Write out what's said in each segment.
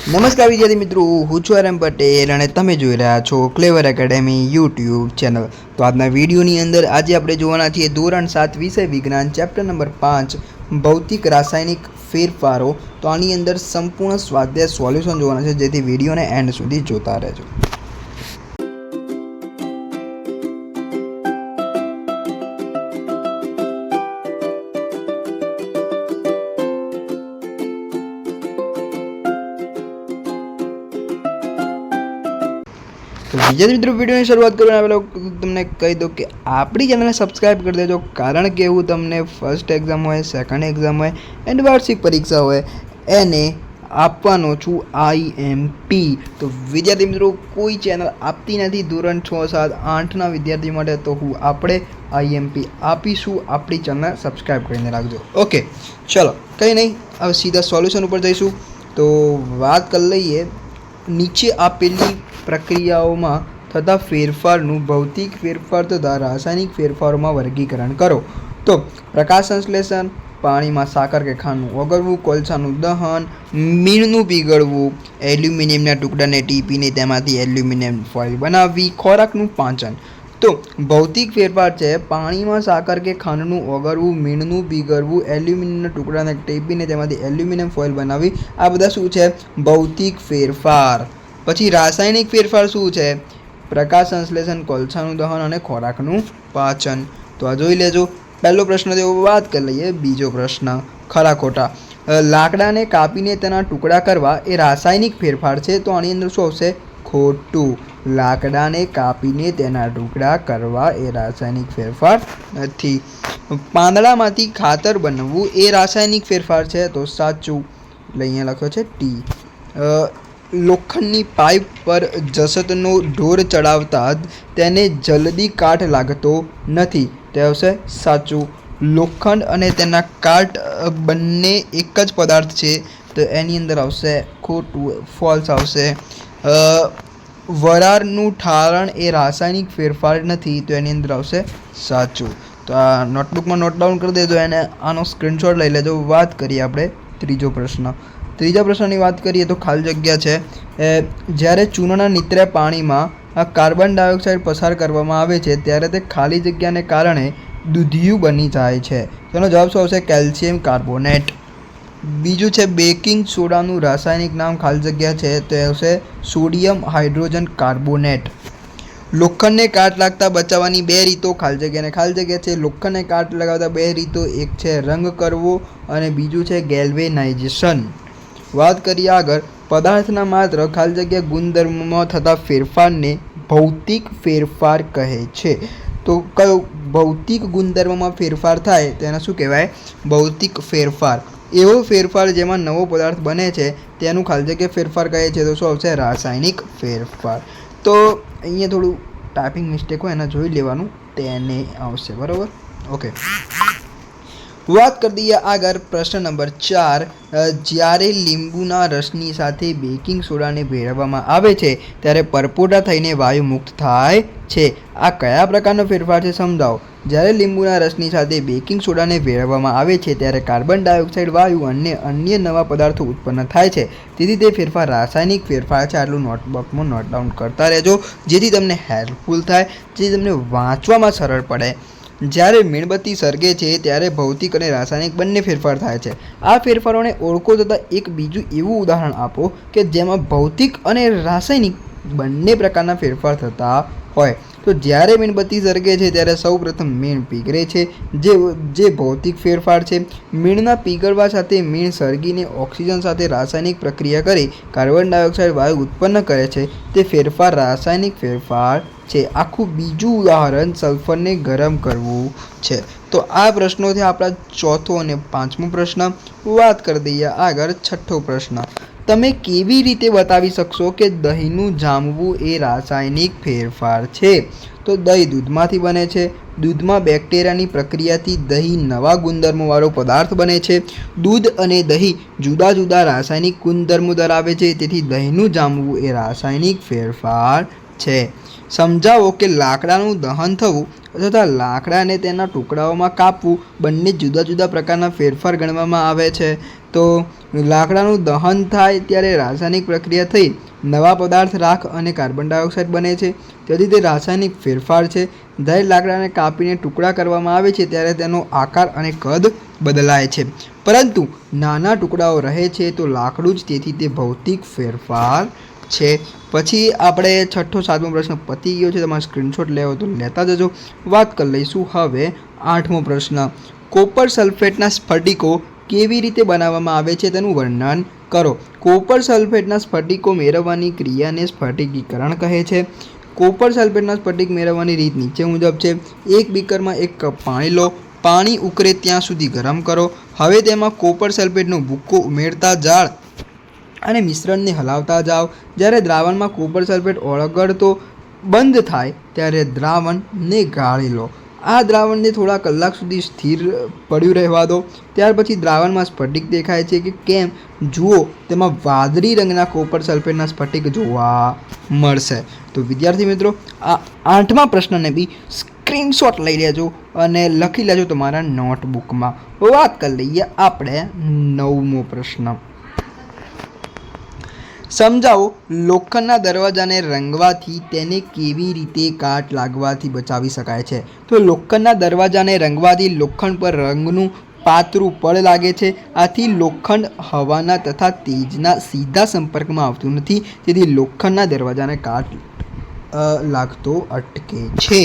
નમસ્કાર વિદ્યાર્થી મિત્રો, હું છું આરએમ પટેલ અને તમે જોઈ રહ્યા છો ક્લેવર એકેડેમી યુટ્યુબ ચેનલ। તો આજના વિડીયોની અંદર આજે આપણે જોવાના છીએ ધોરણ 7 વિષય વિજ્ઞાન ચેપ્ટર નંબર 5 ભૌતિક રાસાયણિક ફેરફારો। તો આની અંદર સંપૂર્ણ સ્વાધ્યાય સોલ્યુશન જોવાના છે, જેથી વિડીયોને એન્ડ સુધી જોતા રહેજો। तो विद्यार्थी मित्रों, वीडियो की शुरुआत करने वाला तुमने कही दो कि आपणी चैनल सब्सक्राइब कर देजो, कारण के एवं तमने फर्स्ट एग्जाम हो, सेकंड एग्जाम हो एंड वार्षिक परीक्षा हो एने आपवानो छू IMP। तो विद्यार्थी मित्रों, कोई चैनल आपती नहीं धोरण 6, 7, 8 ना विद्यार्थी माटे, तो हूँ आपणे IMP आपीशू। आपणी चैनल सब्सक्राइब करीने राखजो। ओके, चलो कहीं नहीं, अब सीधा सॉल्यूशन पर जईशुं। तो बात कर लईए नीचे आपेली प्रक्रियाओं थता फेरफारनु भौतिक फेरफार तथा रासायनिक फेरफारों में वर्गीकरण करो। तो प्रकाश संश्लेषण, पानी में साकर के खांडनु ओगळवुं, कोळसानु दहन, मीणनु पीगळवुं, एल्युमिनियमना टुकड़ाने टीपीने तेमांथी एल्युमिनियम फॉइल बनाववी, खोराकनु पाचन। तो भौतिक फेरफार है पानी में साकर के खांडनु ओगळवुं, मीणनु पीगळवुं, एल्युमिनियमना टुकड़ाने टीपीने तेमांथी एल्युमिनियम फॉइल बनाववी, आ बधा शुं छे भौतिक फेरफार। पछी रासायनिक फेरफार शुं छे? प्रकाश संश्लेषण, कोळसानुं दहन अने खोराकनुं पाचन। तो आ जोई लेजो। पहलो प्रश्न जो बात कर लीए। बीजो प्रश्न खरा खोटा। लाकडाने कापीने तेना टुकड़ा करवा ए रासायनिक फेरफार छे, तो आनी अंदर शुं आवशे? खोटुं। लाकडाने कापीने तेना टुकड़ा करवा ए रासायनिक फेरफार नथी। પાંદડામાંથી ખાતર બનવું એ રાસાયનિક ફેરફાર છે, તો સાચું। એટલે અહીંયા લખ્યો છે ટી। લોખંડની પાઇપ પર જસતનો ઢોર ચડાવતા તેને જલ્દી કાટ લાગતો નથી, તે આવશે સાચું। લોખંડ અને તેના કાટ બંને એક જ પદાર્થ છે, તો એની અંદર આવશે ખોટું, ફોલ્સ આવશે। વરાળનું ઠારણ એ રાસાયણિક ફેરફાર નથી, તો એની અંદર આવશે સાચું। તો આ નોટબુકમાં નોટ ડાઉન કરી દેજો, એને આનો સ્ક્રીનશોટ લઈ લેજો। વાત કરીએ આપણે ત્રીજો પ્રશ્ન। ત્રીજા પ્રશ્નની વાત કરીએ તો ખાલી જગ્યા છે। જ્યારે ચૂર્ણના નીતર્યા પાણીમાં કાર્બન ડાયોક્સાઇડ પસાર કરવામાં આવે છે, ત્યારે તે ખાલી જગ્યાને કારણે દૂધિયું બની જાય છે। તેનો જવાબ શું આવશે? Calcium carbonate. બીજું છે બેકિંગ સોડાનું રાસાયણિક નામ ખાલી જગ્યા છે, તો આવશે સોડિયમ હાઇડ્રોજન કાર્બોનેટ। લોખંડને કાટ લાગતા બચાવવાની બે રીતો ખાલી જગ્યાને ખાલી જગ્યા છે। લોખંડને કાટ લગાવતા બે રીતો, એક છે રંગ કરવો અને બીજું છે ગેલ્વેનાઇઝેશન। વાત કરીએ આગળ। પદાર્થના માત્ર ખાલી જગ્યા ગુણધર્મમાં થતા ફેરફારને ભૌતિક ફેરફાર કહે છે। તો કયો ભૌતિક ગુણધર્મમાં ફેરફાર થાય તેને શું કહેવાય? ભૌતિક ફેરફાર। એવો ફેરફાર જેમાં નવો પદાર્થ બને છે તેનું ખાલી જગ્યા ફેરફાર કહે છે, તો શું આવશે? રાસાયણિક ફેરફાર। તો અહીંયા થોડું ટાઈપિંગ મિસ્ટેક હોય એને જોઈ લેવાનું, તેને આવશે બરાબર। ઓકે, વાત કરી દઈએ આગળ। પ્રશ્ન નંબર 4। જ્યારે લીંબુના રસની સાથે બેકિંગ સોડાને ભેળવવામાં આવે છે, ત્યારે પરપોટા થઈને વાયુ મુક્ત થાય છે। આ કયા પ્રકારનો ફેરફાર છે સમજાવો। જ્યારે લીંબુના રસની સાથે બેકિંગ સોડાને ભેળવવામાં આવે છે, ત્યારે કાર્બન ડાયોક્સાઇડ વાયુ અને અન્ય નવા પદાર્થો ઉત્પન્ન થાય છે, તેથી તે ફેરફાર રાસાયણિક ફેરફાર છે। આટલું નોટબુકમાં નોટ ડાઉન કરતા રહેજો, જેથી તમને હેલ્પફુલ થાય, જેથી તમને વાંચવામાં સરળ પડે। જ્યારે મીણબત્તી સળગે છે, ત્યારે ભૌતિક અને રાસાયણિક બંને ફેરફાર થાય છે। આ ફેરફારોને ઓળખો તથા એક બીજું એવું ઉદાહરણ આપો કે જેમાં ભૌતિક અને રાસાયણિક બંને પ્રકારના ફેરફાર થતા હોય। તો જ્યારે મીણબત્તી સળગે છે ત્યારે સૌપ્રથમ મીણ પીગળે છે, જે ભૌતિક ફેરફાર છે। મીણના પીગળવા સાથે મીણ સળગીને ઓક્સિજન સાથે રાસાયણિક પ્રક્રિયા કરી કાર્બન ડાયોક્સાઇડ વાયુ ઉત્પન્ન કરે છે, તે ફેરફાર રાસાયણિક ફેરફાર છે। આખું બીજું ઉદાહરણ સલ્ફરને ગરમ કરવું છે। તો આ પ્રશ્નોથી આપણા ચોથો અને પાંચમો પ્રશ્ન। વાત કરી દઈએ આગળ છઠ્ઠો પ્રશ્ન। તમે કેવી રીતે બતાવી શકશો કે દહીંનું જામવું એ રાસાયણિક ફેરફાર છે? તો દહીં દૂધમાંથી બને છે। દૂધમાં બેક્ટેરિયાની પ્રક્રિયાથી દહીં નવા ગુણધર્મોવાળો પદાર્થ બને છે। દૂધ અને દહીં જુદા જુદા રાસાયણિક ગુણધર્મો ધરાવે છે, તેથી દહીંનું જામવું એ રાસાયણિક ફેરફાર છે। સમજાવો કે લાકડાનું દહન થવું તથા લાકડાને તેના ટુકડાઓમાં કાપવું બંને જુદા જુદા પ્રકારના ફેરફાર ગણવામાં આવે છે। તો લાકડાનું દહન થાય ત્યારે રાસાયણિક પ્રક્રિયા થઈ નવા પદાર્થ રાખ અને કાર્બન ડાયોક્સાઇડ બને છે, તેથી તે રાસાયણિક ફેરફાર છે. જ્યારે લાકડાને કાપીને ટુકડા કરવામાં આવે છે ત્યારે તેનો આકાર અને કદ બદલાય છે, પરંતુ નાના ટુકડાઓ રહે છે તો લાકડું જ, તેથી તે ભૌતિક ફેરફાર છે. પછી આપણે છઠ્ઠો સાતમો પ્રશ્ન પતી ગયો છે. તમારે સ્ક્રીનશોટ લેવો તો લેતા જજો. વાત કરી લઈશું હવે આઠમો પ્રશ્ન. કોપર સલ્ફેટના સ્ફટિકો કેવી રીતે બનાવવામાં આવે છે તેનું વર્ણન કરો. કોપર સલ્ફેટના સ્ફટિકો મેળવવાની ક્રિયાને સ્ફટિકીકરણ કહે છે. કોપર સલ્ફેટના સ્ફટિક મેળવવાની રીત નીચે મુજબ છે. એક બીકરમાં 1 કપ પાણી લો. પાણી ઉકળે ત્યાં સુધી ગરમ કરો. હવે તેમાં કોપર સલ્ફેટનો ભૂક્કો ઉમેરતા જાઓ અને મિશ્રણને હલાવતા જાઓ. જ્યારે દ્રાવણમાં કોપર સલ્ફેટ ઓગળતો બંધ થાય ત્યારે દ્રાવણને ગાળી લો. આ દ્રાવણને થોડા કલાક સુધી સ્થિર પડ્યું રહેવા દો. ત્યાર પછી દ્રાવણમાં સ્ફટિક દેખાય છે કે કેમ જુઓ, તેમાં વાદળી રંગના કોપર સલ્ફેટના સ્ફટિક જોવા મળશે. તો વિદ્યાર્થી મિત્રો, આ 8મા પ્રશ્નને બી સ્ક્રીનશોટ લઈ લેજો અને લખી લેજો તમારા નોટબુકમાં. વાત કરી લઈએ આપણે 9મો પ્રશ્ન. સમજાવો, લોખંડના દરવાજાને રંગવાથી તેને કેવી રીતે કાટ લાગવાથી બચાવી શકાય છે. તો લોખંડના દરવાજાને રંગવાથી લોખંડ પર રંગનું પાતળું પડ લાગે છે. આથી લોખંડ હવાના તથા તેજના સીધા સંપર્કમાં આવતું નથી, તેથી લોખંડના દરવાજાને કાટ લાગતો અટકે છે.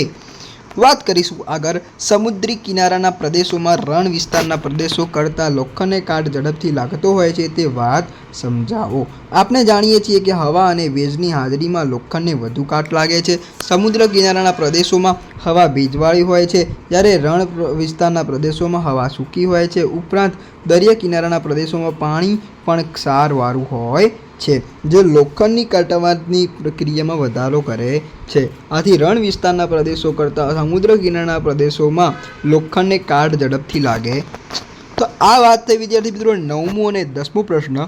વાત કરીશું આગળ. સમુદ્રી કિનારાના પ્રદેશોમાં રણ વિસ્તારના પ્રદેશો કરતાં લોખંડને કાટ ઝડપથી લાગતો હોય છે, તે વાત સમજાવો. આપણે જાણીએ છીએ કે હવા અને ભેજની હાજરીમાં લોખંડને વધુ કાટ લાગે છે. સમુદ્ર કિનારાના પ્રદેશોમાં હવા ભેજવાળી હોય છે, જ્યારે રણ વિસ્તારના પ્રદેશોમાં હવા સૂકી હોય છે. ઉપરાંત દરિયા કિનારાના પ્રદેશોમાં પાણી પણ ક્ષારવાળું હોય છે, જે લોખંડની કાટવાની પ્રક્રિયામાં વધારો કરે છે. આથી રણ વિસ્તારના પ્રદેશો કરતાં સમુદ્ર કિનારાના પ્રદેશોમાં લોખંડને કાટ ઝડપથી લાગે. તો આ વાત થઈ વિદ્યાર્થી મિત્રો 9મો અને 10મો પ્રશ્ન.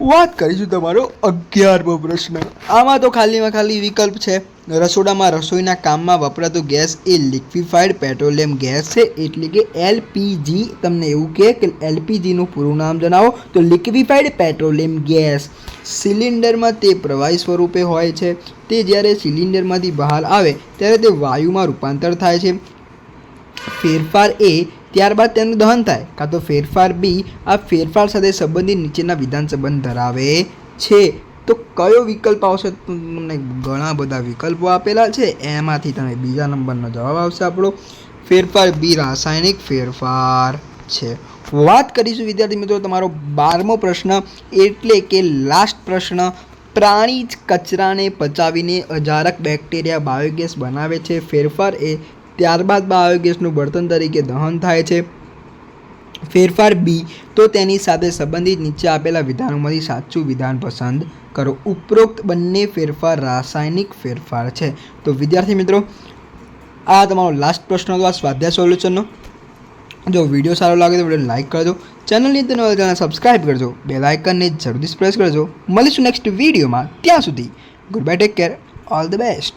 વાત કરીશું તમારો 11મો પ્રશ્ન. આમાં તો ખાલીમાં ખાલી વિકલ્પ છે. રસોડામાં રસોઈના કામમાં વપરાતો ગેસ એ લિક્વિફાઈડ પેટ્રોલિયમ ગેસ છે, એટલે કે LPG. તમને એવું કે LPGનું પૂરું નામ જણાવો, તો લિક્વિફાઈડ પેટ્રોલિયમ ગેસ. સિલિન્ડરમાં તે પ્રવાહી સ્વરૂપે હોય છે. તે જ્યારે સિલિન્ડરમાંથી બહાર આવે ત્યારે તે વાયુમાં રૂપાંતર થાય છે. ફેરફાર A, ત્યારબાદ તેનું દહન થાય, કાં તો ફેરફાર B. આ ફેરફાર સાથે સંબંધિત નીચેના વિધાન સંબંધ ધરાવે છે. તો કયો વિકલ્પ આવશે? તમને ઘણા બધા વિકલ્પો આપેલા છે, એમાંથી તમે બીજા નંબરનો જવાબ આવશે આપણો. ફેરફાર B રાસાયણિક ફેરફાર છે. વાત કરીશું વિદ્યાર્થી મિત્રો તમારો 12મો પ્રશ્ન, એટલે કે લાસ્ટ પ્રશ્ન. પ્રાણી કચરાને પચાવીને અજારક બેક્ટેરિયા બાયોગેસ બનાવે છે. ફેરફાર A, ત્યારબાદ બાયોગેસનું બળતણ તરીકે દહન થાય છે. ફેરફાર B, તો તેની સાથે સંબંધિત નીચે આપેલા વિધાનોમાંથી સાચું વિધાન પસંદ કરો. ઉપરોક્ત બંને ફેરફાર રાસાયણિક ફેરફાર છે. તો વિદ્યાર્થી મિત્રો, આ તમારો લાસ્ટ પ્રશ્ન હતો આ સ્વાધ્યાય સોલ્યુશનનો. જો વિડીયો સારો લાગે તો વિડીયો લાઇક કરજો, ચેનલની અંદર ચેનલ સબસ્ક્રાઈબ કરજો, બેલ આઇકનને જરૂરથી પ્રેસ કરજો. મળીશું નેક્સ્ટ વિડીયોમાં. ત્યાં સુધી good bye, take care, all the best.